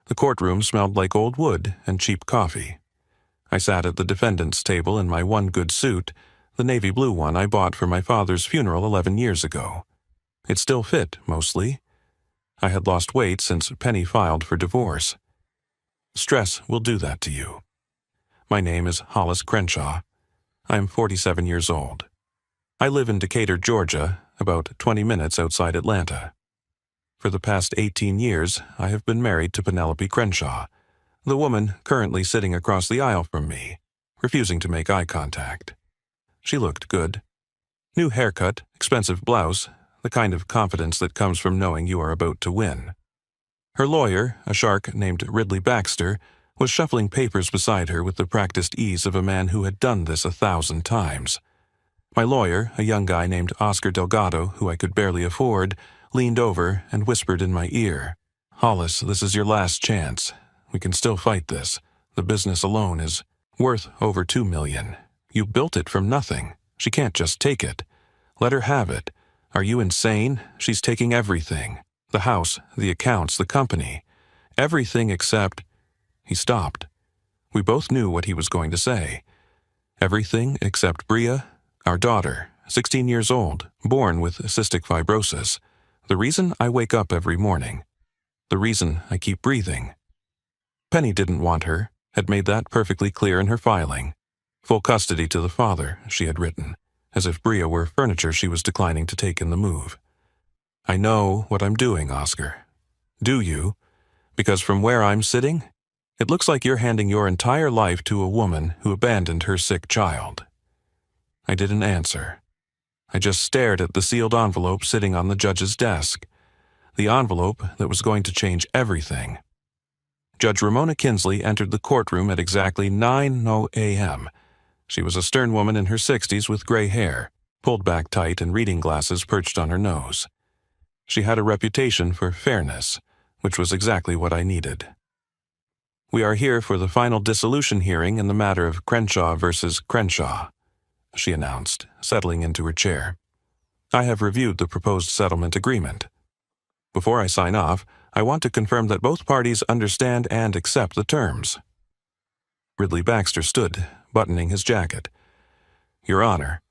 The courtroom smelled like old wood and cheap coffee. I sat at the defendant's table in my one good suit, the navy blue one I bought for my father's funeral 11 years ago. It still fit, mostly. I had lost weight since Penny filed for divorce. Stress will do that to you. My name is Hollis Crenshaw. I am 47 years old. I live in Decatur, Georgia, about 20 minutes outside Atlanta. For the past 18 years, I have been married to Penelope Crenshaw, the woman currently sitting across the aisle from me, refusing to make eye contact. She looked good. New haircut, expensive blouse, the kind of confidence that comes from knowing you are about to win. Her lawyer, a shark named Ridley Baxter, was shuffling papers beside her with the practiced ease of a man who had done this 1,000 times. My lawyer, a young guy named Oscar Delgado, who I could barely afford, leaned over and whispered in my ear, "Hollis, this is your last chance. We can still fight this. The business alone is worth over $2 million. You built it from nothing. She can't just take it. Let her have it. Are you insane? She's taking everything. The house, the accounts, the company. Everything except—" He stopped. We both knew what he was going to say. Everything except Bria, our daughter, 16 years old, born with cystic fibrosis. The reason I wake up every morning. The reason I keep breathing. Penny didn't want her, had made that perfectly clear in her filing. Full custody to the father, she had written, as if Bria were furniture she was declining to take in the move. I know what I'm doing, Oscar. Do you? Because from where I'm sitting, it looks like you're handing your entire life to a woman who abandoned her sick child. I didn't answer. I just stared at the sealed envelope sitting on the judge's desk, the envelope that was going to change everything. Judge Ramona Kinsley entered the courtroom at exactly 9:00 a.m. She was a stern woman in her 60s with gray hair, pulled back tight and reading glasses perched on her nose. She had a reputation for fairness, which was exactly what I needed. We are here for the final dissolution hearing in the matter of Crenshaw versus Crenshaw, she announced, settling into her chair. I have reviewed the proposed settlement agreement. Before I sign off, I want to confirm that both parties understand and accept the terms. Ridley Baxter stood, buttoning his jacket. Your Honor,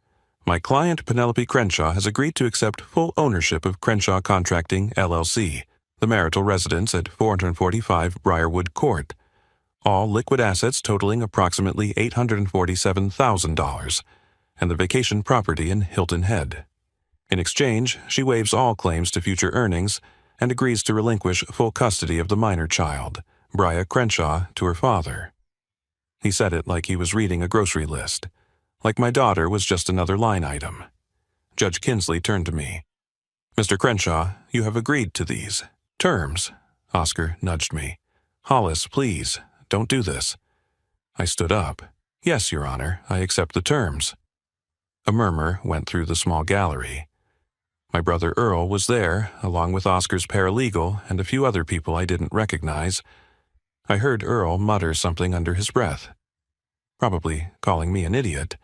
my client Penelope Crenshaw has agreed to accept full ownership of Crenshaw Contracting, LLC, the marital residence at 445 Briarwood Court, all liquid assets totaling approximately $847,000, and the vacation property in Hilton Head. In exchange, she waives all claims to future earnings and agrees to relinquish full custody of the minor child, Bria Crenshaw, to her father. He said it like he was reading a grocery list, like my daughter was just another line item. Judge Kinsley turned to me. Mr. Crenshaw, you have agreed to these terms. Oscar nudged me. Hollis, please, don't do this. I stood up. Yes, Your Honor, I accept the terms. A murmur went through the small gallery. My brother Earl was there, along with Oscar's paralegal and a few other people I didn't recognize. I heard Earl mutter something under his breath. Probably calling me an idiot.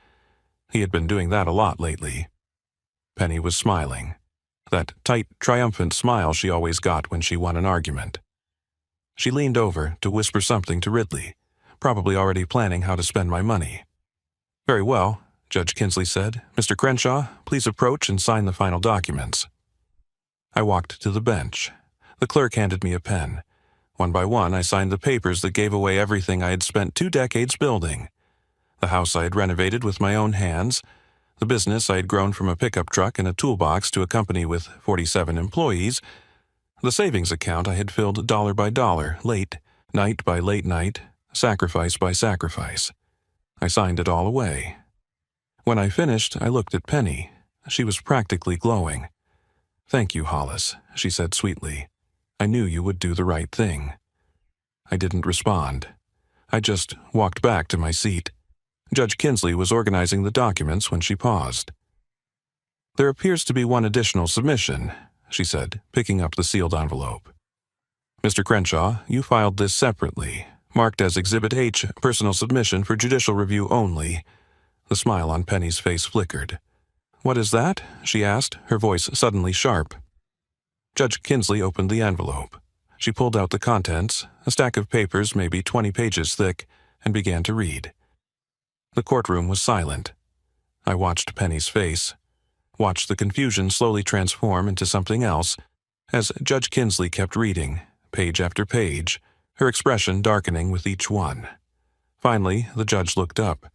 He had been doing that a lot lately. Penny was smiling. That tight, triumphant smile she always got when she won an argument. She leaned over to whisper something to Ridley, probably already planning how to spend my money. Very well, Judge Kinsley said. Mr. Crenshaw, please approach and sign the final documents. I walked to the bench. The clerk handed me a pen. One by one, I signed the papers that gave away everything I had spent 2 decades building. The house I had renovated with my own hands, the business I had grown from a pickup truck and a toolbox to a company with 47 employees, the savings account I had filled dollar by dollar, late night by late night, sacrifice by sacrifice. I signed it all away. When I finished, I looked at Penny. She was practically glowing. Thank you, Hollis, she said sweetly. I knew you would do the right thing. I didn't respond. I just walked back to my seat. Judge Kinsley was organizing the documents when she paused. There appears to be one additional submission, she said, picking up the sealed envelope. Mr. Crenshaw, you filed this separately, marked as Exhibit H, personal submission for judicial review only. The smile on Penny's face flickered. What is that? She asked, her voice suddenly sharp. Judge Kinsley opened the envelope. She pulled out the contents, a stack of papers maybe 20 pages thick, and began to read. The courtroom was silent. I watched Penny's face, watched the confusion slowly transform into something else as Judge Kinsley kept reading, page after page, her expression darkening with each one. Finally, the judge looked up.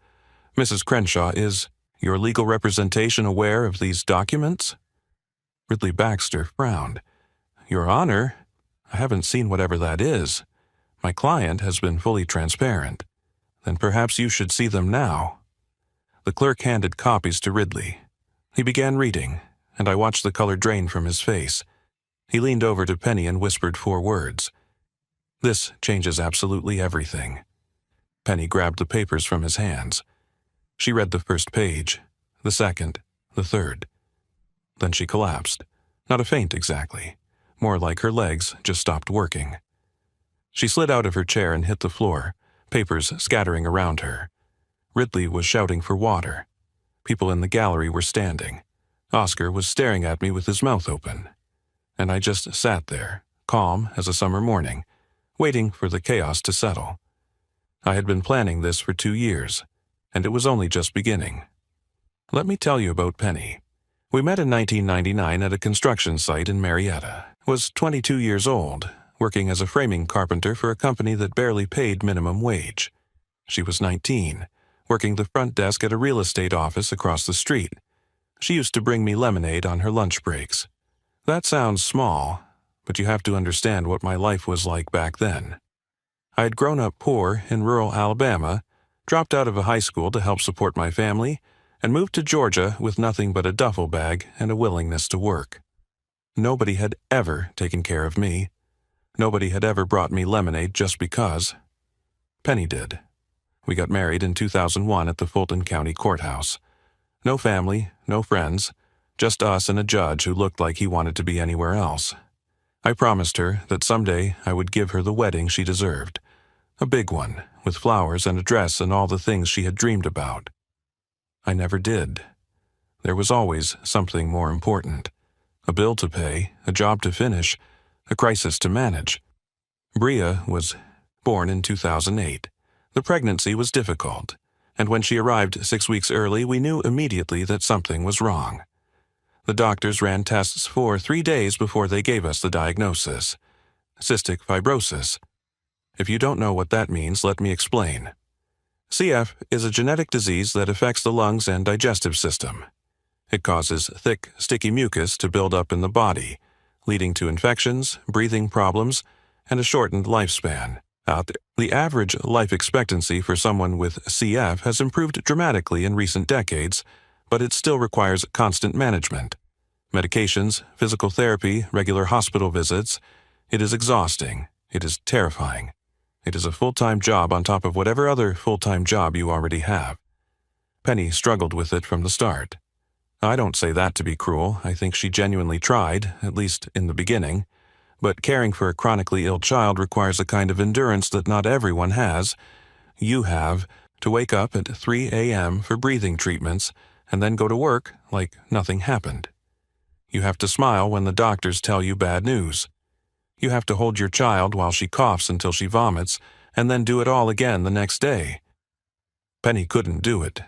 "Mrs. Crenshaw, is your legal representation aware of these documents?" Ridley Baxter frowned. "Your Honor, I haven't seen whatever that is. My client has been fully transparent. Then perhaps you should see them now." The clerk handed copies to Ridley. He began reading, and I watched the color drain from his face. He leaned over to Penny and whispered 4 words. "This changes absolutely everything." Penny grabbed the papers from his hands. She read the first page, the second, the third. Then she collapsed. Not a faint exactly. More like her legs just stopped working. She slid out of her chair and hit the floor, papers scattering around her. Ridley was shouting for water. People in the gallery were standing. Oscar was staring at me with his mouth open. And I just sat there, calm as a summer morning, waiting for the chaos to settle. I had been planning this for 2 years, and it was only just beginning. Let me tell you about Penny. We met in 1999 at a construction site in Marietta. Was 22 years old, working as a framing carpenter for a company that barely paid minimum wage. She was 19, working the front desk at a real estate office across the street. She used to bring me lemonade on her lunch breaks. That sounds small, but you have to understand what my life was like back then. I had grown up poor in rural Alabama, dropped out of a high school to help support my family, and moved to Georgia with nothing but a duffel bag and a willingness to work. Nobody had ever taken care of me. Nobody had ever brought me lemonade just because. Penny did. We got married in 2001 at the Fulton County Courthouse. No family, no friends, just us and a judge who looked like he wanted to be anywhere else. I promised her that someday I would give her the wedding she deserved. A big one, with flowers and a dress and all the things she had dreamed about. I never did. There was always something more important. A bill to pay, a job to finish, a crisis to manage. Bria was born in 2008. The pregnancy was difficult, and when she arrived 6 weeks early, we knew immediately that something was wrong. The doctors ran tests for 3 days before they gave us the diagnosis: cystic fibrosis. If you don't know what that means, let me explain. CF is a genetic disease that affects the lungs and digestive system. It causes thick, sticky mucus to build up in the body, leading to infections, breathing problems, and a shortened lifespan. The average life expectancy for someone with CF has improved dramatically in recent decades, but it still requires constant management. Medications, physical therapy, regular hospital visits. It is exhausting. It is terrifying. It is a full-time job on top of whatever other full-time job you already have. Penny struggled with it from the start. I don't say that to be cruel. I think she genuinely tried, at least in the beginning. But caring for a chronically ill child requires a kind of endurance that not everyone has. You have to wake up at 3 a.m. for breathing treatments and then go to work like nothing happened. You have to smile when the doctors tell you bad news. You have to hold your child while she coughs until she vomits, and then do it all again the next day. Penny couldn't do it.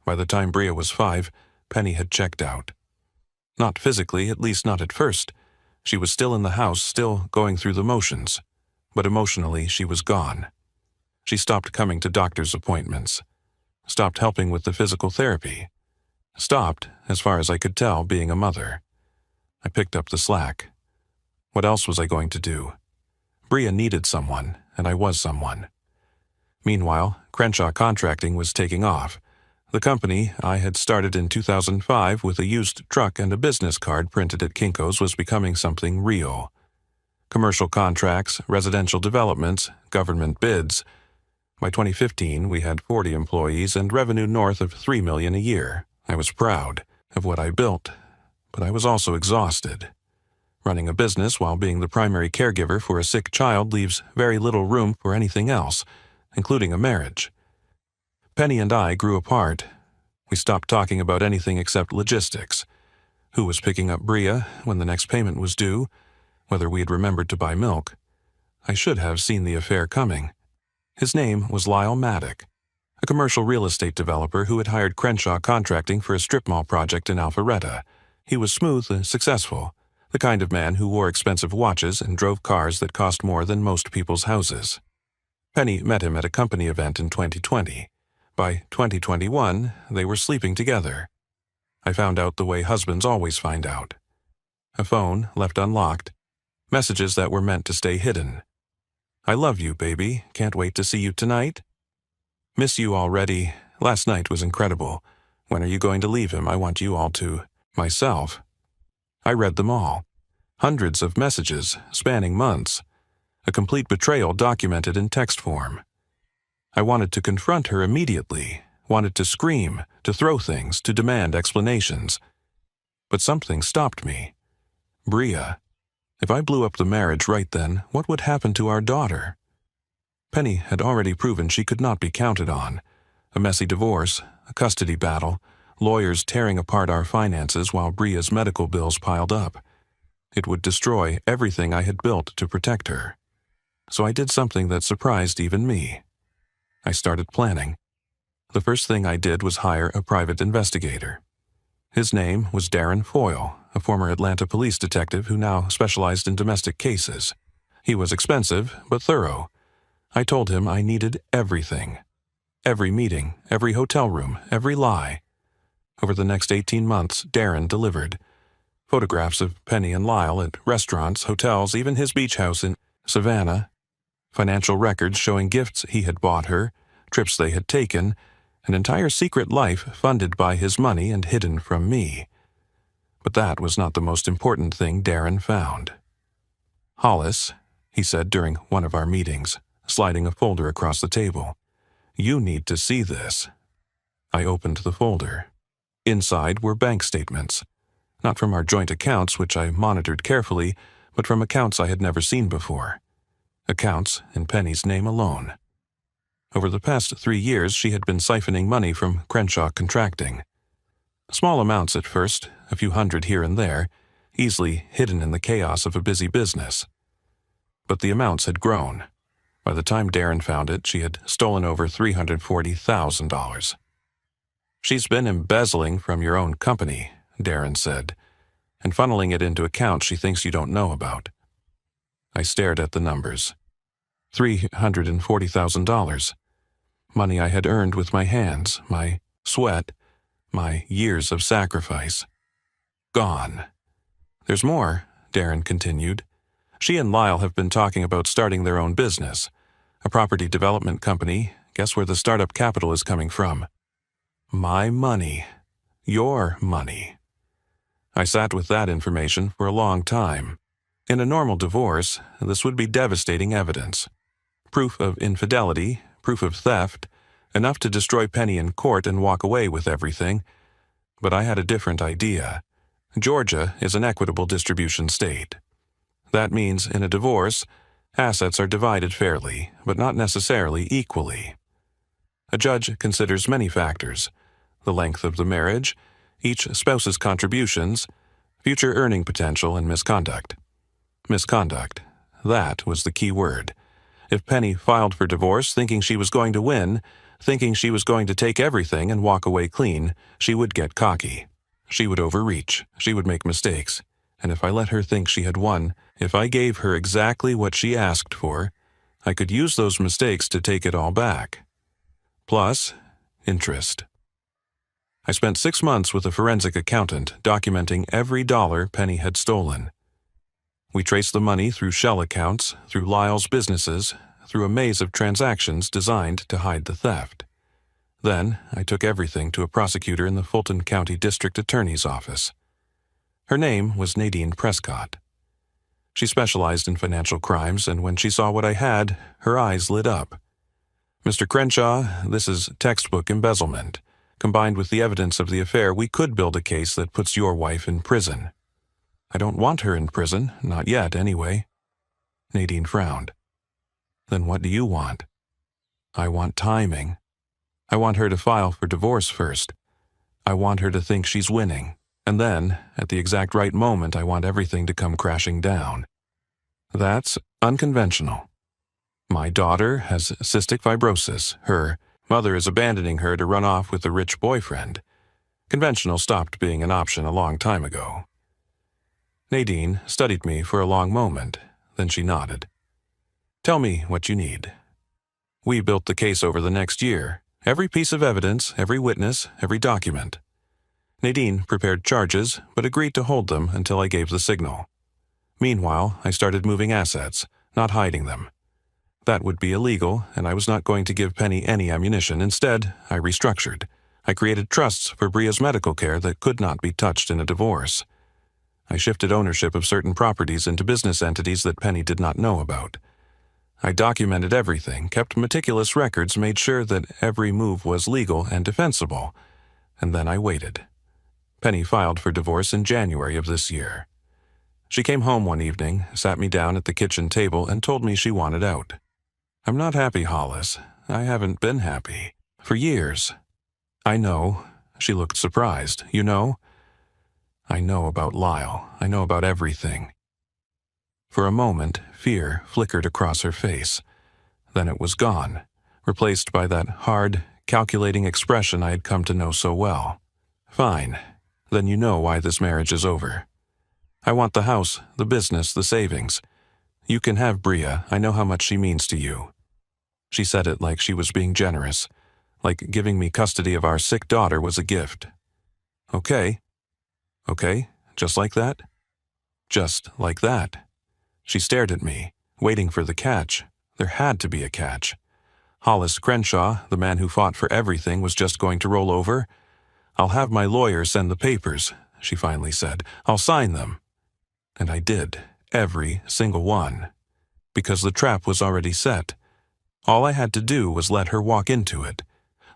By the time Bria was 5, Penny had checked out. Not physically, at least not at first. She was still in the house, still going through the motions. But emotionally, she was gone. She stopped coming to doctor's appointments. Stopped helping with the physical therapy. Stopped, as far as I could tell, being a mother. I picked up the slack. What else was I going to do? Bria needed someone, and I was someone. Meanwhile, Crenshaw Contracting was taking off. The company I had started in 2005 with a used truck and a business card printed at Kinko's was becoming something real. Commercial contracts, residential developments, government bids. By 2015, we had 40 employees and revenue north of $3 million a year. I was proud of what I built, but I was also exhausted. Running a business while being the primary caregiver for a sick child leaves very little room for anything else, including a marriage. Penny and I grew apart. We stopped talking about anything except logistics. Who was picking up Bria when the next payment was due, whether we had remembered to buy milk. I should have seen the affair coming. His name was Lyle Maddock, a commercial real estate developer who had hired Crenshaw Contracting for a strip mall project in Alpharetta. He was smooth and successful, the kind of man who wore expensive watches and drove cars that cost more than most people's houses. Penny met him at a company event in 2020. By 2021, they were sleeping together. I found out the way husbands always find out. A phone left unlocked, messages that were meant to stay hidden. I love you, baby. Can't wait to see you tonight. Miss you already. Last night was incredible. When are you going to leave him? I want you all to myself. I read them all. Hundreds of messages, spanning months. A complete betrayal documented in text form. I wanted to confront her immediately, wanted to scream, to throw things, to demand explanations. But something stopped me. Bria. If I blew up the marriage right then, what would happen to our daughter? Penny had already proven she could not be counted on. A messy divorce, a custody battle, lawyers tearing apart our finances while Bria's medical bills piled up. It would destroy everything I had built to protect her. So I did something that surprised even me. I started planning. The first thing I did was hire a private investigator. His name was Darren Foyle, a former Atlanta police detective who now specialized in domestic cases. He was expensive, but thorough. I told him I needed everything. Every meeting, every hotel room, every lie. Over the next 18 months, Darren delivered. Photographs of Penny and Lyle at restaurants, hotels, even his beach house in Savannah. Financial records showing gifts he had bought her, trips they had taken, an entire secret life funded by his money and hidden from me. But that was not the most important thing Darren found. Hollis, he said during one of our meetings, sliding a folder across the table. You need to see this. I opened the folder. Inside were bank statements. Not from our joint accounts, which I monitored carefully, but from accounts I had never seen before. Accounts in Penny's name alone. Over the past 3 years, she had been siphoning money from Crenshaw Contracting. Small amounts at first, a few hundred here and there, easily hidden in the chaos of a busy business. But the amounts had grown. By the time Darren found it, she had stolen over $340,000. She's been embezzling from your own company, Darren said, and funneling it into accounts she thinks you don't know about. I stared at the numbers. $340,000. Money I had earned with my hands, my sweat, my years of sacrifice. Gone. There's more, Darren continued. She and Lyle have been talking about starting their own business. A property development company. Guess where the startup capital is coming from? My money. Your money. I sat with that information for a long time. In a normal divorce, this would be devastating evidence. Proof of infidelity, proof of theft, enough to destroy Penny in court and walk away with everything. But I had a different idea. Georgia is an equitable distribution state. That means, in a divorce, assets are divided fairly, but not necessarily equally. A judge considers many factors: the length of the marriage, each spouse's contributions, future earning potential, and misconduct. Misconduct. That was the key word. If Penny filed for divorce thinking she was going to win, thinking she was going to take everything and walk away clean, she would get cocky. She would overreach. She would make mistakes. And if I let her think she had won, if I gave her exactly what she asked for, I could use those mistakes to take it all back. Plus, interest. I spent 6 months with a forensic accountant documenting every dollar Penny had stolen. We traced the money through shell accounts, through Lyle's businesses, through a maze of transactions designed to hide the theft. Then, I took everything to a prosecutor in the Fulton County District Attorney's office. Her name was Nadine Prescott. She specialized in financial crimes, and when she saw what I had, her eyes lit up. Mr. Crenshaw, this is textbook embezzlement. Combined with the evidence of the affair, we could build a case that puts your wife in prison. I don't want her in prison, not yet, anyway. Nadine frowned. Then what do you want? I want timing. I want her to file for divorce first. I want her to think she's winning. And then, at the exact right moment, I want everything to come crashing down. That's unconventional. My daughter has cystic fibrosis. Her mother is abandoning her to run off with a rich boyfriend. Conventional stopped being an option a long time ago. Nadine studied me for a long moment, then she nodded. Tell me what you need. We built the case over the next year. Every piece of evidence, every witness, every document. Nadine prepared charges, but agreed to hold them until I gave the signal. Meanwhile, I started moving assets, not hiding them. That would be illegal, and I was not going to give Penny any ammunition. Instead, I restructured. I created trusts for Bria's medical care that could not be touched in a divorce. I shifted ownership of certain properties into business entities that Penny did not know about. I documented everything, kept meticulous records, made sure that every move was legal and defensible, and then I waited. Penny filed for divorce in January of this year. She came home one evening, sat me down at the kitchen table, and told me she wanted out. I'm not happy, Hollis. I haven't been happy. For years. I know. She looked surprised. You know? I know about Lyle. I know about everything. For a moment, fear flickered across her face. Then it was gone, replaced by that hard, calculating expression I had come to know so well. Fine. Then you know why this marriage is over. I want the house, the business, the savings. You can have Bria. I know how much she means to you. She said it like she was being generous, like giving me custody of our sick daughter was a gift. Okay. Okay, just like that? Just like that. She stared at me, waiting for the catch. There had to be a catch. Hollis Crenshaw, the man who fought for everything, was just going to roll over. I'll have my lawyer send the papers, she finally said. I'll sign them. And I did, every single one. Because the trap was already set. All I had to do was let her walk into it.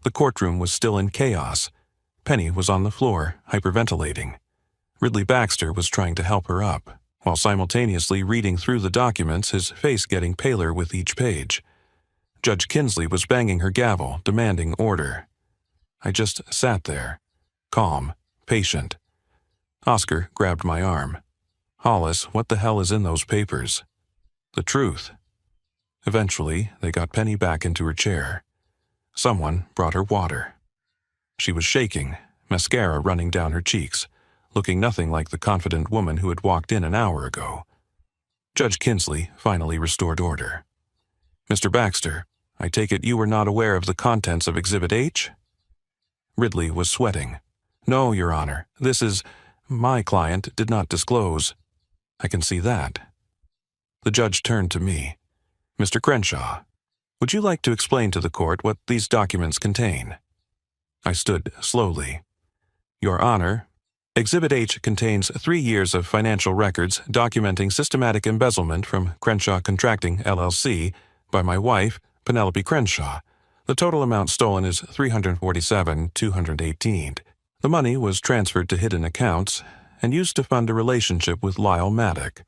The courtroom was still in chaos. Penny was on the floor, hyperventilating. Ridley Baxter was trying to help her up, while simultaneously reading through the documents, his face getting paler with each page. Judge Kinsley was banging her gavel, demanding order. I just sat there, calm, patient. Oscar grabbed my arm. Hollis, what the hell is in those papers? The truth. Eventually, they got Penny back into her chair. Someone brought her water. She was shaking, mascara running down her cheeks, looking nothing like the confident woman who had walked in an hour ago. Judge Kinsley finally restored order. Mr. Baxter, I take it you were not aware of the contents of Exhibit H? Ridley was sweating. No, Your Honor, this is... My client did not disclose. I can see that. The judge turned to me. Mr. Crenshaw, would you like to explain to the court what these documents contain? I stood slowly. Your Honor, Exhibit H contains 3 years of financial records documenting systematic embezzlement from Crenshaw Contracting, LLC, by my wife, Penelope Crenshaw. The total amount stolen is $347,218. The money was transferred to hidden accounts and used to fund a relationship with Lyle Maddock,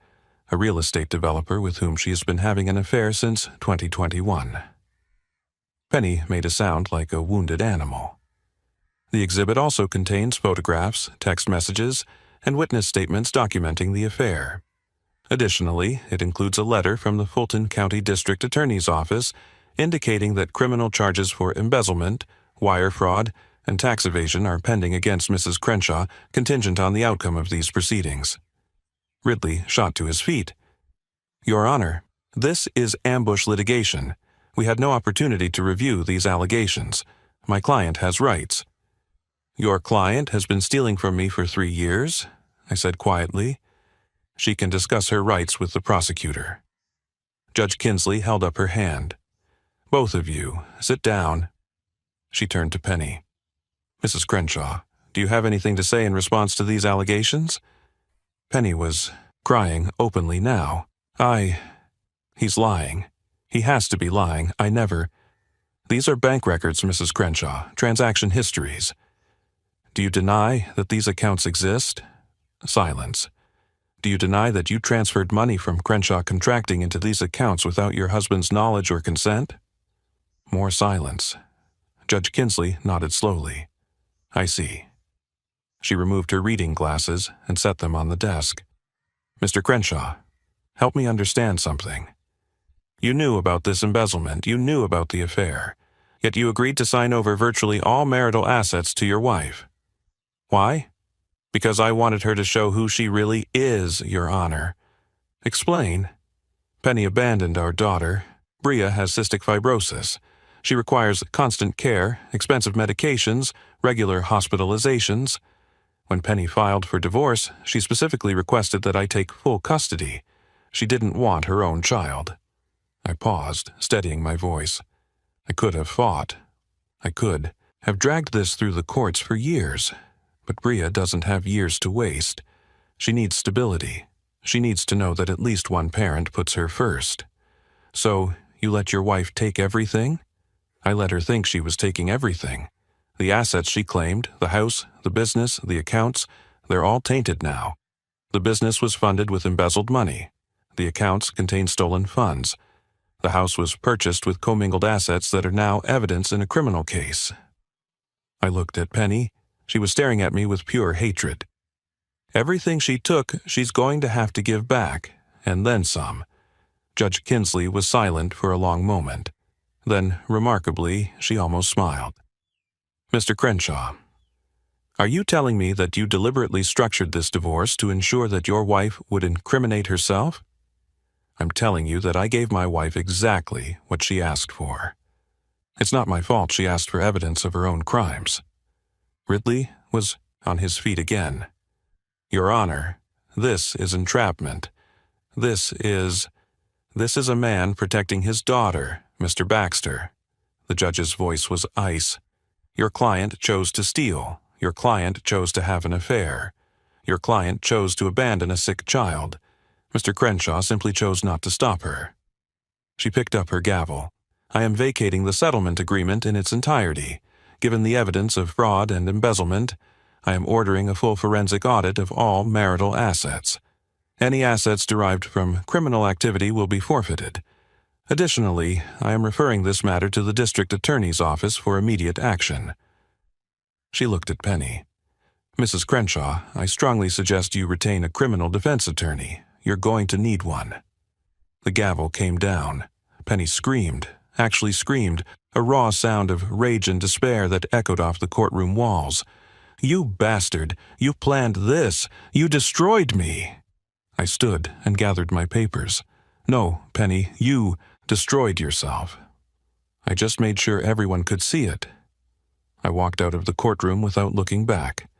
a real estate developer with whom she has been having an affair since 2021. Penny made a sound like a wounded animal. The exhibit also contains photographs, text messages, and witness statements documenting the affair. Additionally, it includes a letter from the Fulton County District Attorney's Office indicating that criminal charges for embezzlement, wire fraud, and tax evasion are pending against Mrs. Crenshaw, contingent on the outcome of these proceedings. Ridley shot to his feet. Your Honor, this is ambush litigation. We had no opportunity to review these allegations. My client has rights. Your client has been stealing from me for 3 years, I said quietly. She can discuss her rights with the prosecutor. Judge Kinsley held up her hand. Both of you, sit down. She turned to Penny. Mrs. Crenshaw, do you have anything to say in response to these allegations? Penny was crying openly now. He's lying. He has to be lying. I never... These are bank records, Mrs. Crenshaw, transaction histories. Do you deny that these accounts exist? Silence. Do you deny that you transferred money from Crenshaw Contracting into these accounts without your husband's knowledge or consent? More silence. Judge Kinsley nodded slowly. I see. She removed her reading glasses and set them on the desk. Mr. Crenshaw, help me understand something. You knew about this embezzlement. You knew about the affair. Yet you agreed to sign over virtually all marital assets to your wife. Why? Because I wanted her to show who she really is, Your Honor. Explain. Penny abandoned our daughter. Bria has cystic fibrosis. She requires constant care, expensive medications, regular hospitalizations. When Penny filed for divorce, she specifically requested that I take full custody. She didn't want her own child. I paused, steadying my voice. I could have fought. I could have dragged this through the courts for years. But Bria doesn't have years to waste. She needs stability. She needs to know that at least one parent puts her first. So, you let your wife take everything? I let her think she was taking everything. The assets she claimed, the house, the business, the accounts, they're all tainted now. The business was funded with embezzled money. The accounts contain stolen funds. The house was purchased with commingled assets that are now evidence in a criminal case. I looked at Penny. She was staring at me with pure hatred. Everything she took, she's going to have to give back, and then some. Judge Kinsley was silent for a long moment. Then, remarkably, she almost smiled. Mr. Crenshaw, are you telling me that you deliberately structured this divorce to ensure that your wife would incriminate herself? I'm telling you that I gave my wife exactly what she asked for. It's not my fault she asked for evidence of her own crimes. Ridley was on his feet again. Your Honor, this is entrapment. This is a man protecting his daughter, Mr. Baxter. The judge's voice was ice. Your client chose to steal. Your client chose to have an affair. Your client chose to abandon a sick child. Mr. Crenshaw simply chose not to stop her. She picked up her gavel. I am vacating the settlement agreement in its entirety. Given the evidence of fraud and embezzlement, I am ordering a full forensic audit of all marital assets. Any assets derived from criminal activity will be forfeited. Additionally, I am referring this matter to the district attorney's office for immediate action. She looked at Penny. Mrs. Crenshaw, I strongly suggest you retain a criminal defense attorney. You're going to need one. The gavel came down. Penny screamed, actually screamed, a raw sound of rage and despair that echoed off the courtroom walls. You bastard! You planned this! You destroyed me! I stood and gathered my papers. No, Penny, you destroyed yourself. I just made sure everyone could see it. I walked out of the courtroom without looking back.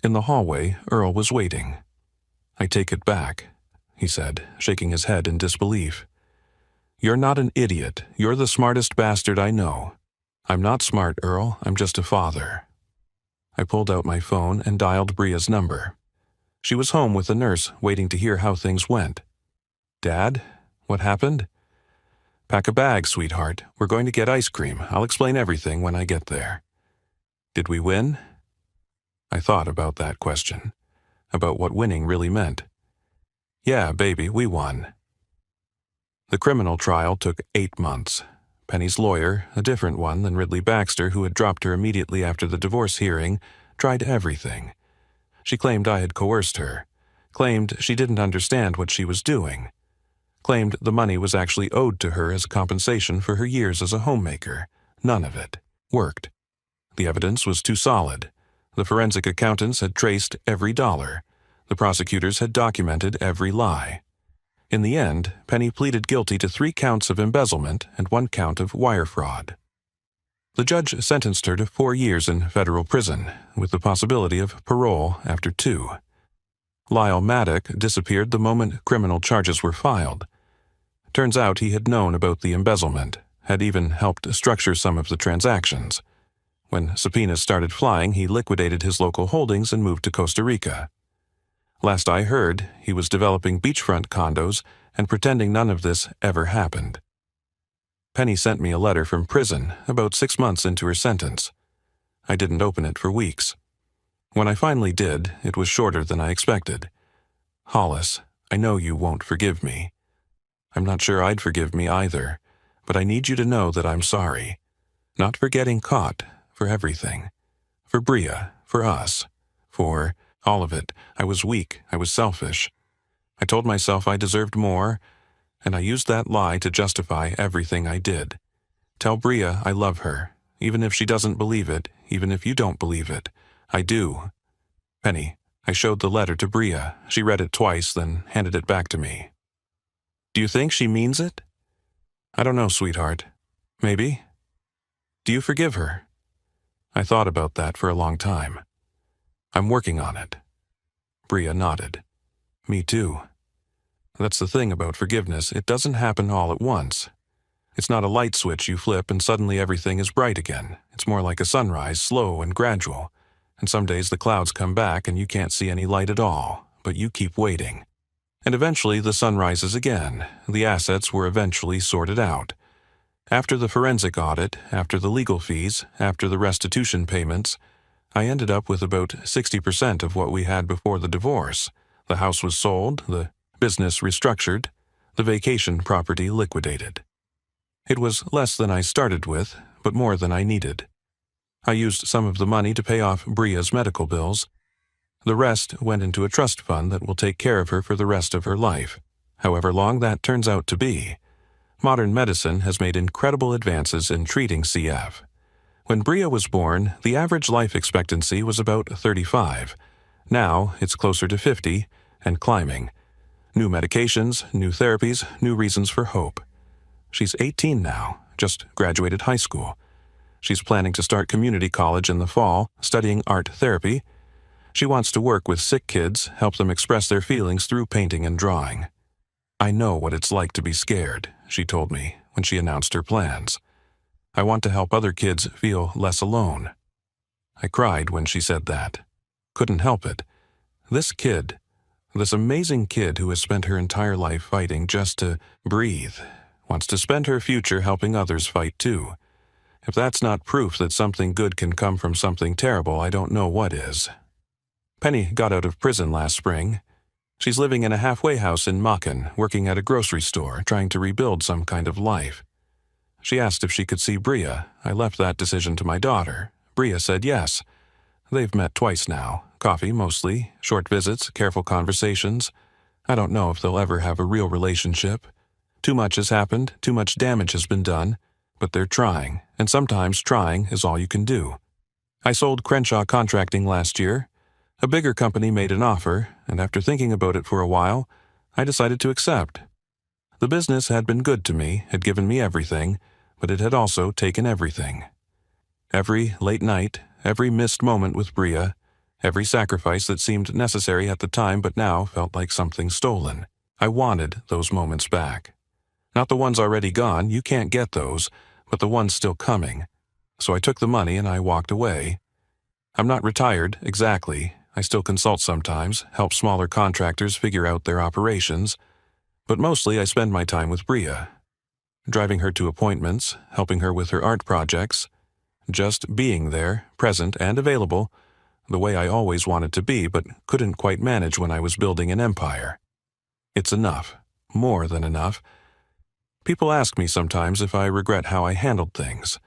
In the hallway, Earl was waiting. I take it back, he said, shaking his head in disbelief. You're not an idiot. You're the smartest bastard I know. I'm not smart, Earl. I'm just a father. I pulled out my phone and dialed Bria's number. She was home with a nurse, waiting to hear how things went. Dad, what happened? Pack a bag, sweetheart. We're going to get ice cream. I'll explain everything when I get there. Did we win? I thought about that question, about what winning really meant. Yeah, baby, we won. The criminal trial took 8 months. Penny's lawyer, a different one than Ridley Baxter, who had dropped her immediately after the divorce hearing, tried everything. She claimed I had coerced her, claimed she didn't understand what she was doing, claimed the money was actually owed to her as compensation for her years as a homemaker. None of it worked. The evidence was too solid. The forensic accountants had traced every dollar. The prosecutors had documented every lie. In the end, Penny pleaded guilty to 3 counts of embezzlement and 1 count of wire fraud. The judge sentenced her to 4 years in federal prison, with the possibility of parole after 2. Lyle Maddock disappeared the moment criminal charges were filed. Turns out he had known about the embezzlement, had even helped structure some of the transactions. When subpoenas started flying, he liquidated his local holdings and moved to Costa Rica. Last I heard, he was developing beachfront condos and pretending none of this ever happened. Penny sent me a letter from prison about 6 months into her sentence. I didn't open it for weeks. When I finally did, it was shorter than I expected. Hollis, I know you won't forgive me. I'm not sure I'd forgive me either, but I need you to know that I'm sorry. Not for getting caught, for everything. For Bria, for us, for all of it. I was weak, I was selfish. I told myself I deserved more, And I used that lie to justify everything I did. Tell Bria I love her, even if she doesn't believe it, even if you don't believe it. I do. Penny, I showed the letter to Bria. She read it twice, then handed it back to me. Do you think she means it? I don't know, sweetheart. Maybe. Do you forgive her? I thought about that for a long time. I'm working on it. Bria nodded. Me too. That's the thing about forgiveness. It doesn't happen all at once. It's not a light switch you flip and suddenly everything is bright again. It's more like a sunrise, slow and gradual. And some days the clouds come back and you can't see any light at all, but you keep waiting. And eventually the sun rises again. The assets were eventually sorted out. After the forensic audit, after the legal fees, after the restitution payments, I ended up with about 60% of what we had before the divorce. The house was sold, the business restructured, the vacation property liquidated. It was less than I started with, but more than I needed. I used some of the money to pay off Bria's medical bills. The rest went into a trust fund that will take care of her for the rest of her life, however long that turns out to be. Modern medicine has made incredible advances in treating CF. When Bria was born, the average life expectancy was about 35. Now it's closer to 50 and climbing. New medications, new therapies, new reasons for hope. She's 18 now, just graduated high school. She's planning to start community college in the fall, studying art therapy. She wants to work with sick kids, help them express their feelings through painting and drawing. I know what it's like to be scared, she told me when she announced her plans. I want to help other kids feel less alone. I cried when she said that. Couldn't help it. This kid, this amazing kid who has spent her entire life fighting just to breathe, wants to spend her future helping others fight too. If that's not proof that something good can come from something terrible, I don't know what is. Penny got out of prison last spring. She's living in a halfway house in Machen, working at a grocery store, trying to rebuild some kind of life. She asked if she could see Bria. I left that decision to my daughter. Bria said yes. They've met twice now. Coffee, mostly. Short visits, careful conversations. I don't know if they'll ever have a real relationship. Too much has happened, too much damage has been done. But they're trying, and sometimes trying is all you can do. I sold Crenshaw Contracting last year. A bigger company made an offer, and after thinking about it for a while, I decided to accept. The business had been good to me, had given me everything, but it had also taken everything. Every late night, every missed moment with Bria, every sacrifice that seemed necessary at the time but now felt like something stolen. I wanted those moments back. Not the ones already gone, you can't get those, but the ones still coming. So I took the money and I walked away. I'm not retired, exactly. I still consult sometimes, help smaller contractors figure out their operations, but mostly I spend my time with Bria. Driving her to appointments, helping her with her art projects, just being there, present and available, the way I always wanted to be but couldn't quite manage when I was building an empire. It's enough, more than enough. People ask me sometimes if I regret how I handled things.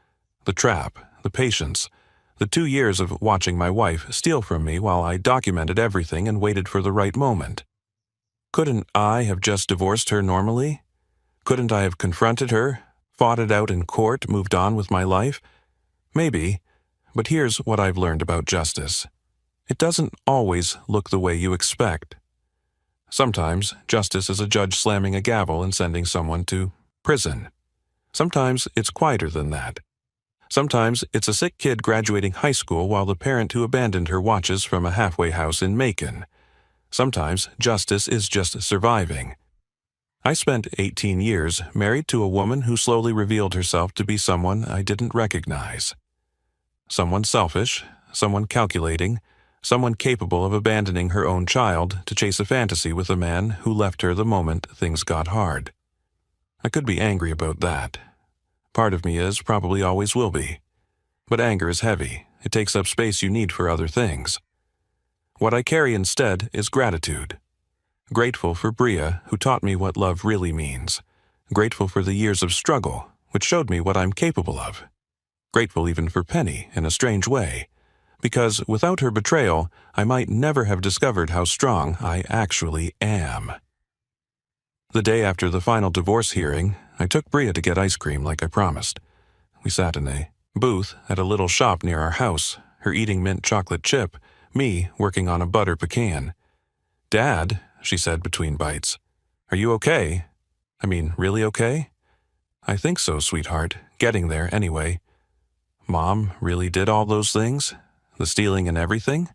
The trap, the patience, the 2 years of watching my wife steal from me while I documented everything and waited for the right moment. Couldn't I have just divorced her normally? Couldn't I have confronted her, fought it out in court, moved on with my life? Maybe, but here's what I've learned about justice. It doesn't always look the way you expect. Sometimes justice is a judge slamming a gavel and sending someone to prison. Sometimes it's quieter than that. Sometimes it's a sick kid graduating high school while the parent who abandoned her watches from a halfway house in Macon. Sometimes justice is just surviving. I spent 18 years married to a woman who slowly revealed herself to be someone I didn't recognize. Someone selfish, someone calculating, someone capable of abandoning her own child to chase a fantasy with a man who left her the moment things got hard. I could be angry about that. Part of me is, probably always will be. But anger is heavy. It takes up space you need for other things. What I carry instead is gratitude. Grateful for Bria, who taught me what love really means. Grateful for the years of struggle, which showed me what I'm capable of. Grateful even for Penny, in a strange way. Because without her betrayal, I might never have discovered how strong I actually am. The day after the final divorce hearing, I took Bria to get ice cream like I promised. We sat in a booth at a little shop near our house, her eating mint chocolate chip, me working on a butter pecan. "Dad," she said between bites, "are you okay? I mean, really okay?" "I think so, sweetheart. Getting there, anyway." "Mom really did all those things? The stealing and everything?"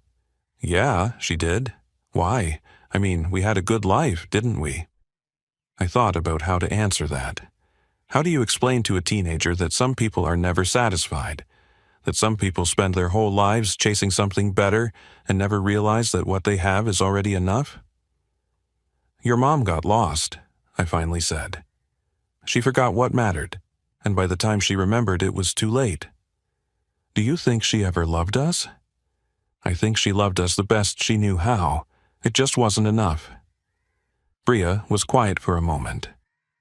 "Yeah, she did. Why? I mean, we had a good life, didn't we?" I thought about how to answer that. How do you explain to a teenager that some people are never satisfied? That some people spend their whole lives chasing something better and never realize that what they have is already enough? "Your mom got lost," I finally said. "She forgot what mattered, and by the time she remembered it was too late." "Do you think she ever loved us?" "I think she loved us the best she knew how. It just wasn't enough." Bria was quiet for a moment.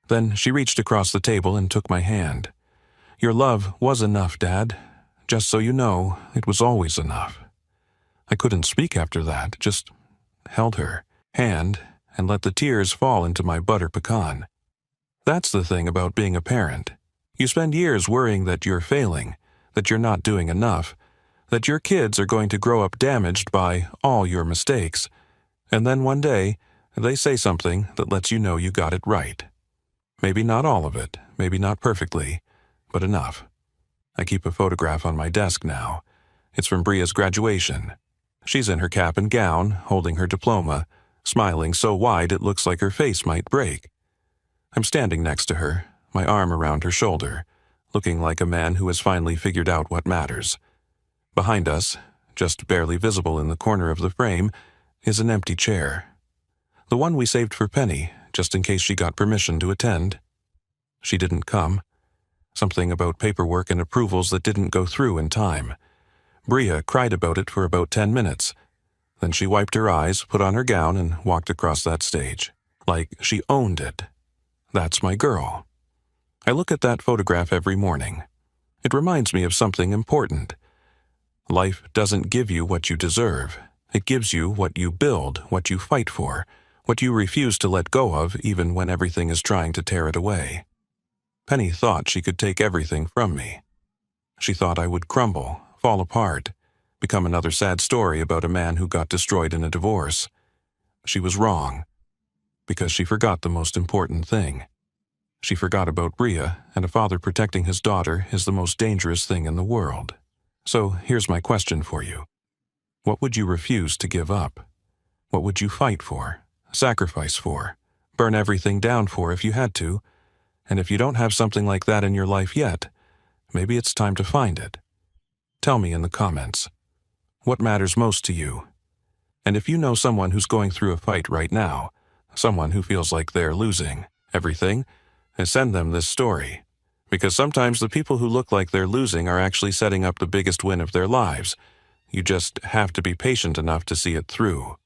Then she reached across the table and took my hand. "Your love was enough, Dad. Just so you know, it was always enough." I couldn't speak after that, just held her hand and let the tears fall into my butter pecan. That's the thing about being a parent. You spend years worrying that you're failing, that you're not doing enough, that your kids are going to grow up damaged by all your mistakes, and then one day, they say something that lets you know you got it right. Maybe not all of it, maybe not perfectly, but enough. I keep a photograph on my desk now. It's from Bria's graduation. She's in her cap and gown, holding her diploma, smiling so wide it looks like her face might break. I'm standing next to her, my arm around her shoulder, looking like a man who has finally figured out what matters. Behind us, just barely visible in the corner of the frame, is an empty chair. The one we saved for Penny, just in case she got permission to attend. She didn't come. Something about paperwork and approvals that didn't go through in time. Bria cried about it for about 10 minutes. Then she wiped her eyes, put on her gown, and walked across that stage. Like she owned it. That's my girl. I look at that photograph every morning. It reminds me of something important. Life doesn't give you what you deserve. It gives you what you build, what you fight for, what you refuse to let go of even when everything is trying to tear it away. Penny thought she could take everything from me. She thought I would crumble, fall apart, become another sad story about a man who got destroyed in a divorce. She was wrong, because she forgot the most important thing. She forgot about Bria, and a father protecting his daughter is the most dangerous thing in the world. So here's my question for you. What would you refuse to give up? What would you fight for, sacrifice for, burn everything down for if you had to? And if you don't have something like that in your life yet, maybe it's time to find it. Tell me in the comments. What matters most to you? And if you know someone who's going through a fight right now, someone who feels like they're losing everything, send them this story. Because sometimes the people who look like they're losing are actually setting up the biggest win of their lives. You just have to be patient enough to see it through.